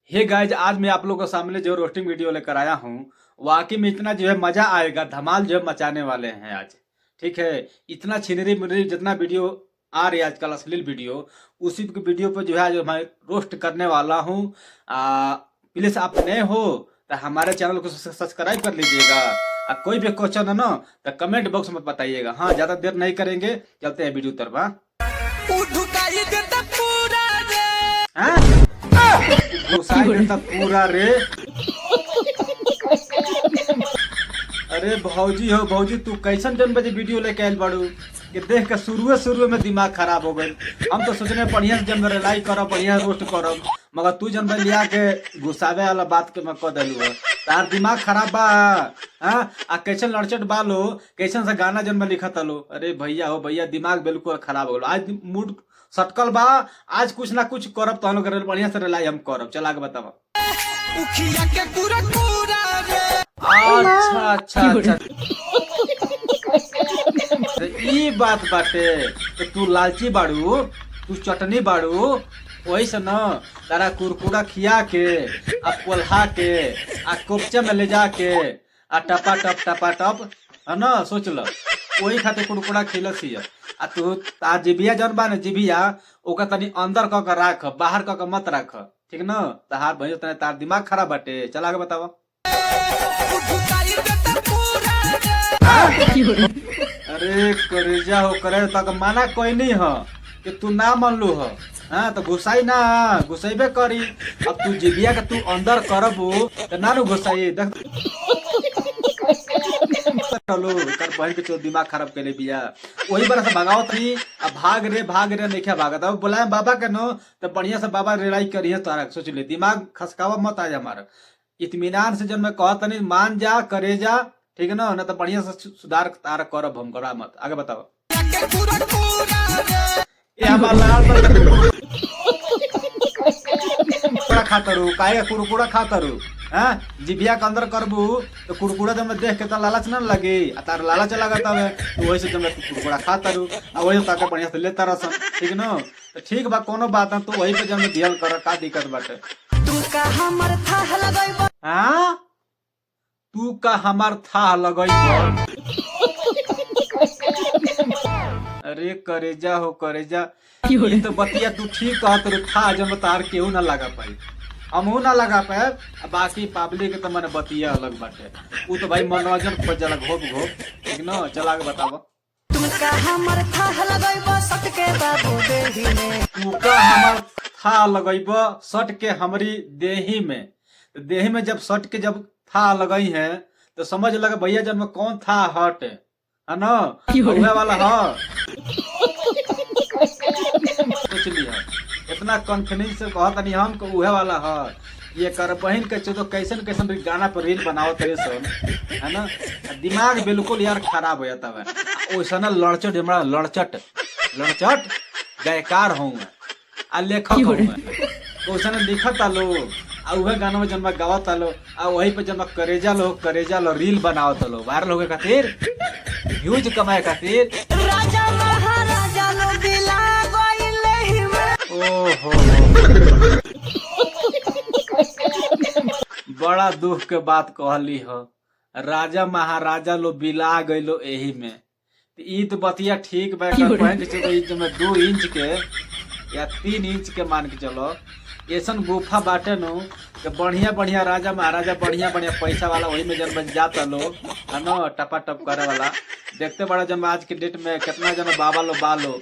Hey guys, आज मैं आप लोगों के सामने जो रोस्टिंग वीडियो लेकर आया हूँ, वाकई में इतना जो है मजा आएगा, धमाल जो है मचाने वाले हैं आज। ठीक है, इतना छिनरी मिनरी जितना वीडियो आ रही है आजकल अश्लील वीडियो, उसी के वीडियो पर जो है आज मैं रोस्ट करने वाला हूँ। प्लीज आप नए हो तो हमारे चैनल को सब्सक्राइब कर लीजिएगा। कोई भी क्वेश्चन है ना तो कमेंट बॉक्स में बताइएगा। हाँ, ज्यादा देर नहीं करेंगे, चलते हैं वीडियो तरफ। पूरा रे। अरे भौजी हो भौजी, तू कैसन जन बजे वीडियो लेके आयल बाड़ू कि देख के शुरू में दिमाग खराब हो गई। हम तो सोचने बढ़िया से जन रिलाई करब, बढ़िया रोस्ट करब, मगर तू जन लिया के गुस्सावे वाला बात के मैं कह दिलू है। तार दिमाग खराब बा। हाँ, कैसन लड़चट बालो, कैसन से गाना जन में लिखत लो। अरे भैया हो भैया, दिमाग बिल्कुल खराब हो गलो। आज मूड सटकल बा, आज कुछ ना कुछ करब तो हम लोग बढ़िया से रिलाई हम करब। चला के बतावा। अच्छा अच्छा अच्छा, ई बात बाटे कि तू लालची बाड़ू, तू चटनी बाड़ू। वही से न तारा कुरकुरा खिया के आ पोल्हा के आ कोपचे में ले जाके आ टपा टप है न, सोच लो वही खातिर कुरकुरा खिलस हिय। आ तू तार जिभिया जन बा न, जिभिया ओका तनी अंदर क के राख, बाहर क के मत राख। ठीक न, तहार भैया तने तार दिमाग खराब बाटे। चला के बतावा। अरे करेजा हो, करे तक माना कोई नहीं है कि तू ना मान लू है। हाँ तो घुसाई ना, घुसेबे करी। अब तू जिबिया के तू अंदर करबू तो ना नु घुसाई। देख कर बहन के दिमाग खराब के बिया, वही बार से भगावत नहीं। अब भाग रे नहीं भागत। अब बुलाए बाबा के नो तो बढ़िया से बाबा रिलाई करी है। तारा सोच ले, दिमाग खसकावा मत आ हमारा। इत्मीनान से जब मैं कहता नहीं, मान जा करे जा। ठीक है ना, तो बढ़िया से सुधार तार करब हम, करा मत। आगे बताओ। खातरू काहे कुरकुरा खातरू। हाँ, जिभिया के अंदर करबू तो कुरकुरा जब देख के तो लालच ना लगे। तार लालच लगा है तो वही से जब कुरकुरा खातरू आ वही ताके बढ़िया से लेता रसन। ठीक न, तो ठीक बा, कोनो बात ना। तू वही पे जब धियल कर, का दिक्कत बाटे। हाँ, तू का हमार था लगई। अरे करेजा हो करेजा, ये तो बतिया तू ठीक कहत रू। था जब तार केहू ना लगा पाई, हमहू ना लगा पाए। बाकी पब्लिक के तो मैंने बतिया अलग बाटे। वो तो भाई मनोरंजन खोज जाला घोप घोप। ठीक न, चला के बतावा। तू का हमार था लगईब सट के हमारी देही में। तो देही में जब सट के जब था लगई है तो समझ लगा भैया जब में कौन था हट है ना, उहे वाला है। सोच लिया, इतना कॉन्फिडेंस से कहता नहीं हम को उहे वाला है। ये कर बहन के चो कैसन कैसन गाना पर रील बनाओ तेरे सब, है ना। दिमाग बिल्कुल यार खराब हो जाता है। वैसा ना लड़चट हमारा लड़चट गायकार हूँ आ लेखक हूँ। तो वैसा लिखत आलो आ उहे गाना में जब गावत आलो आ वही पे जब करेजा लो रील बनावत आलो वायरल होके खातिर, व्यूज कमाए खातिर। राजा महाराजा लो दिला गइले में। ओहो, बड़ा दुख के बात कहली हो। राजा महाराजा लो बिला गइलो एही में। ई तो बतिया ठीक बा। 2 इंच के या 3 इंच के मान के चलो, ऐसन गुफा बाटे नो कि बढ़िया राजा महाराजा बढ़िया पैसा वाला वही में जन जाता लो, है ना, टपा टप करे वाला। देखते बड़ा जन आज के डेट में कितना जन बाबा लो बालो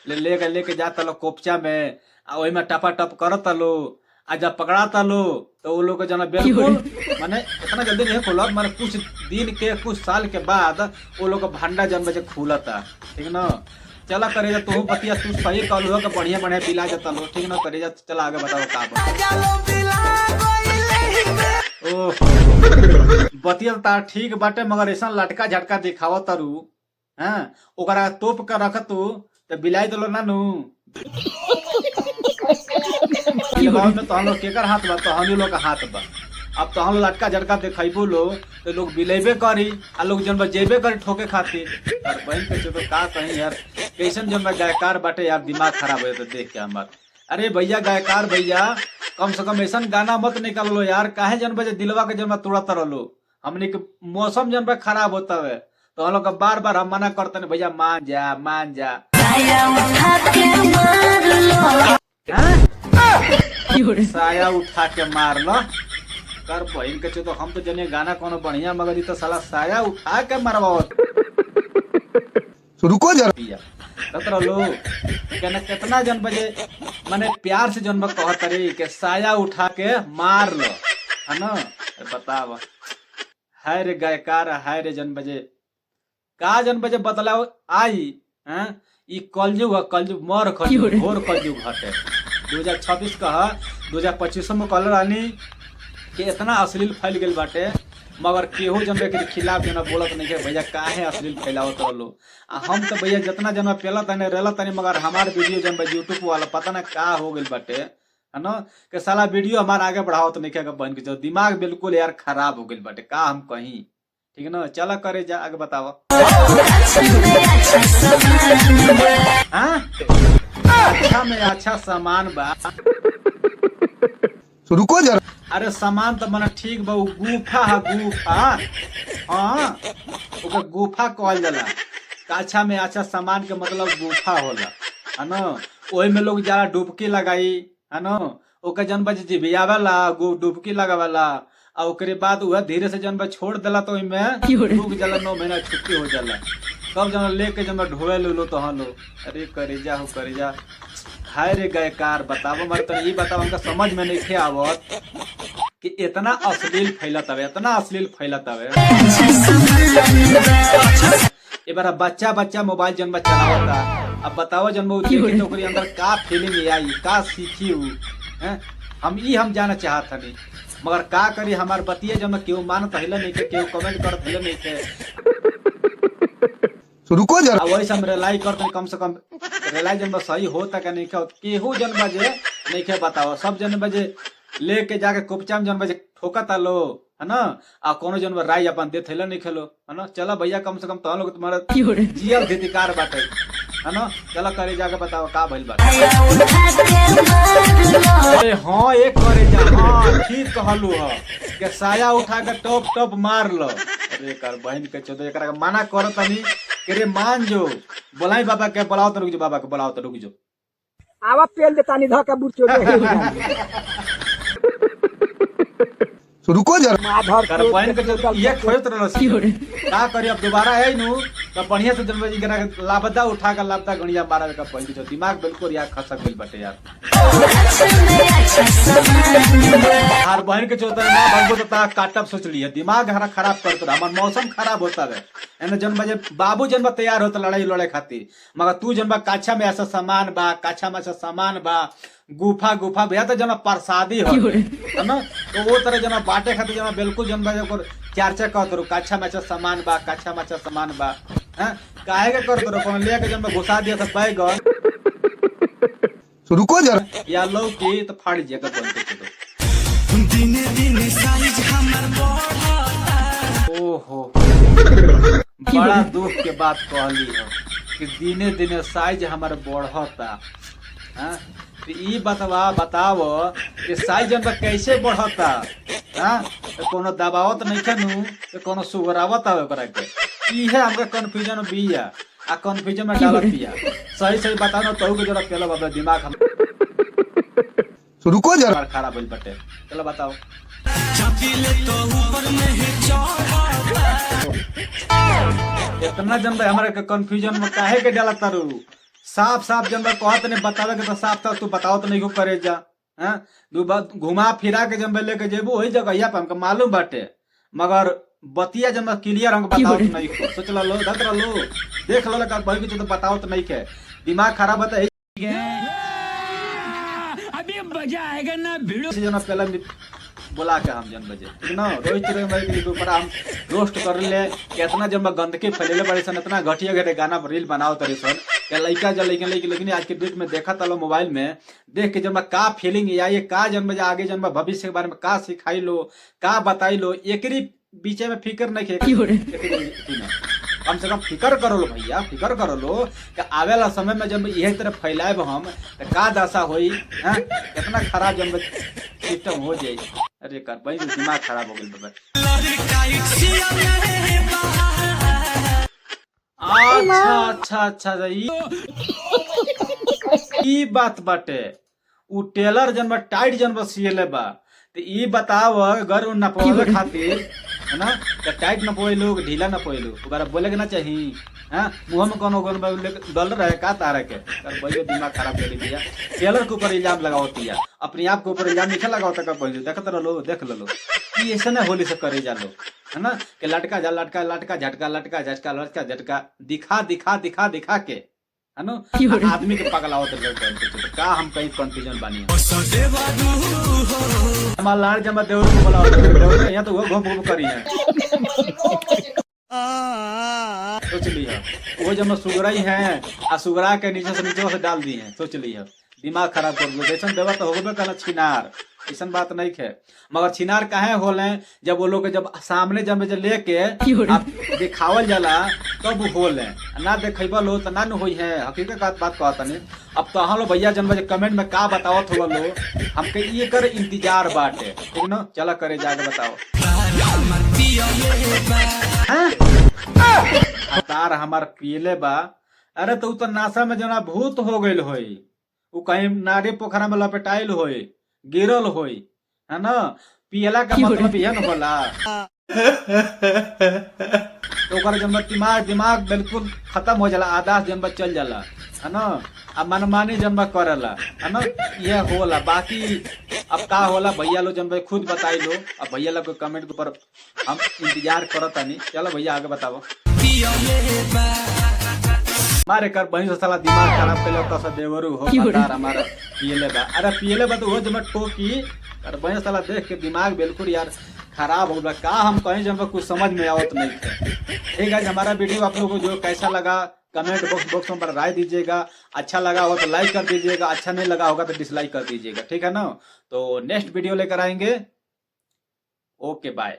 लेके जाता लो कोपचा में, वही में टपा टप करता लो। आ जब पकड़ाता लो तो वो लोग जना बिल्कुल माने इतना जल्दी नहीं खुलत, माने कुछ दिन के कुछ साल के बाद वो लोग भंडा जन बजे खुलता। ठीक न, चला करेजा तू बतिया तू सही कहलू हो कि बढ़िया पिला जाता लो। ठीक न, करेजा चला आगे बताओ का बतिया तार ठीक बाटे, मगर ऐसा लटका झटका दिखाव तारू। हाँ, ओकरा तोप कर रख तू तो बिलाई दलो ना नू। तो हम लोग केकर हाथ बा, तो हम लोग का हाथ बा। अब तो हम लटका झटका दिखेबू लो तो लोग बिलेबे करी आ लोग जन जेबे करी ठोके खातिर। बहन के तो का कहीं यार, कैसन जन गायकार बाटे यार, दिमाग खराब हो जाता देख के हमार। अरे भैया गायकार भैया, कम से कम ऐसा गाना मत निकाल लो यार, काहे जन बजे दिलवा के जन तोड़त रहो। हमने के मौसम जन खराब होता है तो हम लोग का बार बार हम मना करते हैं, भैया मान जा मान जा। साया उठा के मार लो कर बहन के तो हम तो जने गाना कोनो बढ़िया, मगर तो साला साया उठा के मारवाओ। रुको जरा तत्र लो कहना कितना जन बजे माने प्यार से जन कहत रे के साया उठा के मार लो, है ना। बताव हाय रे गायकार, हाय रे जन बजे का जन बजे बदलाव आई हैं। ई कलयुग कलयुग मर कलयुग घोर कलयुग हटे। 2026 कह 2025 में कल रानी कि इतना अश्लील फैल गई बाटे, मगर केहू जन के खिलाफ जना बोलत नहीं है भैया काहे अश्लील फैलावत रहो। हम तो भैया जितना जन पेला तने रेला तने, मगर हमार वीडियो जन यूट्यूब वाला पता ना का हो गई बाटे, है ना। कि साला वीडियो हमारा आगे बढ़ावत नहीं है बन के जो दिमाग बिल्कुल यार खराब हो गई बाटे, का हम कहीं ठीक है ना। चला करे जा आगे बताओ। अच्छा में अच्छा सामान बा, रुको जरा। अरे सामान तो मना ठीक बा, गुफा है गुफा, हाँ ओके गुफा कहल जाला। अच्छा में अच्छा सामान के मतलब गुफा होला, है ना। ओही में लोग जाला डुबकी लगाई, है ना। ओके जन बजे जिबियावेला डुबकी लगावेला, और ओकरे बाद वह धीरे से जन छोड़ देला तो रुक जाला, 9 महीना छुट्टी हो जाला। तब जन लेके जन ढोए लो तो हाँ लो। अरे करे जा हो करे जा। हाय रे गायकार बताओ मर तो ये बताओ, हमका समझ में नहीं आवत कि इतना अश्लील फैलत हवे, इतना अश्लील फैलत हवे। ए बार बच्चा बच्चा मोबाइल जन चलावता, अब बताओ जन देखे तो ओकरी अंदर का फीलिंग आई, का सीखी हूँ हैं। हम जाना चाहत हनी, मगर का करी हमार बतिया जन केहू मानत हिले नहीं के, केहू कमेंट करत हिले नहीं के। रुको जरा। वही हम रिलाई करते कम से कम रिलाई जन सही होता क्या नहीं केहू जन बजे नहीं के बताओ। सब जन बजे लेके जाके कुपचा में जन बजे ठोकता लो, है ना। आ कोनो जन राय अपन देते नहीं खेलो, है ना। चला भैया कम से कम तो लोग तुम्हारा जियल धिकार बाटे, है ना। चला करे जाके बताओ का भइल बाटे। अरे हाँ एक करे जा, हाँ ठीक कहलू ह के साया उठा के टॉप टॉप मार लो। अरे कर बहन के चोदो एकरा के मना करत नहीं रे, मान जो बोलाई बाबा के बुलाओ तो रुक जो, बाबा के बुलाओ तो रुक जो। आवा पेल देता नहीं धके बुरचो रुको जरा। कर बहन के चोदो ये खोजत रहल का करी। अब दोबारा है नु तो बढ़िया से जन बजी करा लापता उठा के लापता गणिया मारा का पहली जो दिमाग बिल्कुल यार खसक गइल बाटे यार। हर बहन के चोदो ना भगवो तो ता काटब सोच लिया, दिमाग हरा खराब करत रहा। हमर मौसम खराब होता है एने जन बजे बाबू जन तैयार होता लड़ाई लड़े खातिर, मगर तू जन काछा में ऐसा सामान बा, काछा में ऐसा सामान बा, गुफा गुफा भैया तो जना प्रसादी हो, है ना। तो वो तरह जना बांटे खातिर जना बिल्कुल जन बजे ओकर चर्चा करत रहो, काछा में ऐसा सामान बा, काछा में ऐसा सामान बा, हैं काहे के करत रहो। कोनो लेके जन घुसा दिया था बैगन, रुको जरा। या लौकी तो फाड़ जाएगा बन के तो। ओहो बड़ा दुख के बात कहली हो कि दिने दिने साइज हमारे बढ़ता। हाँ तो ई बताओ कि साइज हम कैसे बढ़ता। हाँ तो कोनो दबावत नहीं खेनू तो कोनो सुगरावत है ओकरा के, इहे हमका कंफ्यूजन बिया आ कंफ्यूजन में डालत बिया। सही सही बताओ ना तो के जरा पहले बाबा दिमाग हम रुको जरा। खराब होइल बटे। चलो बताओ। इतना जन हमारे कंफ्यूजन में काहे के डालत तारू। साफ साफ जन कहत नहीं बतावे के तो साफ साफ तू बताओ तो नहीं को करे जा। हैं दू बात घुमा फिरा के जन लेके जेबू वही जगह पे हमको मालूम बाटे, मगर बतिया जन क्लियर हमको बताओ तो नहीं को। सोच लो धत लो देख लो का भाई के तो बताओ तो नहीं के, दिमाग खराब होता है। अभी मजा आएगा ना भिड़ो जन पहले बोला के हम जन बजे ठीक ना। रोहित भाई के ऊपर हम रोस्ट कर ले कितना जन गंदगी फैलेले बड़े सन, इतना घटिया घटे गाना रील बनाओ तरी सन या लड़का जन लेकिन आज के डेट में देखा तलो मोबाइल में देख के जन का फीलिंग आई, का जन बजे आगे जन भविष्य के बारे में का सिखाई लो, का बताई लो, एकरी बीच में फिक्र नहीं है। कम से कम फिकर करो लो भैया, फिकर करो लो कि आवे वाला समय में जब यही तरह फैलाएब हम तो का दशा होई, हैं? कितना खराब जब सिस्टम हो जाए। अरे कर भाई दिमाग खराब हो गई बाबा। अच्छा अच्छा अच्छा, ई बात बाटे। उ टेलर जन बा टाइट जन बा सियले बा, तो ई बताव अगर उ नपवावे खातिर है ना, तो टाइट नपवे लोग ढीला नपवे लोग, ओकरा बोले के ना चाहिए। हाँ मुँह में कोनो डल रहे का तारा के कर भाई दिमाग खराब कर दिया। टेलर के ऊपर इल्जाम लगावती है, अपने आप के ऊपर इल्जाम नहीं लगावता कर भाई, देखते रहो देख लो कि ऐसे ना होली से करे जा लो, है ना, कि लटका जा लटका लटका झटका लटका झटका लटका झटका दिखा दिखा दिखा दिखा के, है ना, आदमी के पगलावत तो का हम कहीं कंफ्यूजन बानी हमारा लाड़ जमा देवर को बुलाओ, देवर यहाँ तो वो घूम घूम करी है। सोच ली है वो जब सुगरा ही है आ सुगरा के नीचे से डाल दी है, सोच ली है दिमाग खराब कर दो। जैसन देवर तो होबे कल छिनार, ऐसा बात नहीं है। मगर छिनार काहे होले जब वो लोग जब सामने जब लेके आप दिखावल जाला तब होले, ना देखेबा लो तो ना न होई है। हकीकत बात कहता नहीं। अब तो हाँ लो भैया जन कमेंट में का बतावत हो लो, हमके ये कर इंतजार बाटे, ठीक ना, चला करे जाके बताओ। तार हमार पियले बा, अरे तो तो नासा में जना भूत हो गइल होई, उ कहीं नारी पोखरा में लपेटाइल होई, गिरल होई, है ना, पियला का मतलब यह न होला। तो ओकर जब दिमाग बिल्कुल खत्म हो जाला, आदास जब चल जाला, है ना, अब मनमानी जब करला, है ना, यह होला। बाकी अब का होला भैया लो जब खुद बताई लो, अब भैया लोग कमेंट के ऊपर हम इंतजार करता नहीं। चलो भैया आगे बताओ। मारे कर बहन से साला दिमाग खराब कर लेता सा देवरू हो बतार हमारा पियले बा, अरे पियले बा तो वो जब टोकी कर बहन साला देख के दिमाग बिल्कुल यार खराब हो गया। का हम कहीं जब कुछ समझ में आवत नहीं थे। ठीक है, हमारा वीडियो आप लोगों को जो कैसा लगा कमेंट बॉक्स में राय दीजिएगा। अच्छा लगा होगा तो लाइक कर दीजिएगा, अच्छा नहीं लगा होगा तो डिसलाइक कर दीजिएगा, ठीक है ना। तो नेक्स्ट वीडियो लेकर आएंगे। Okay bye.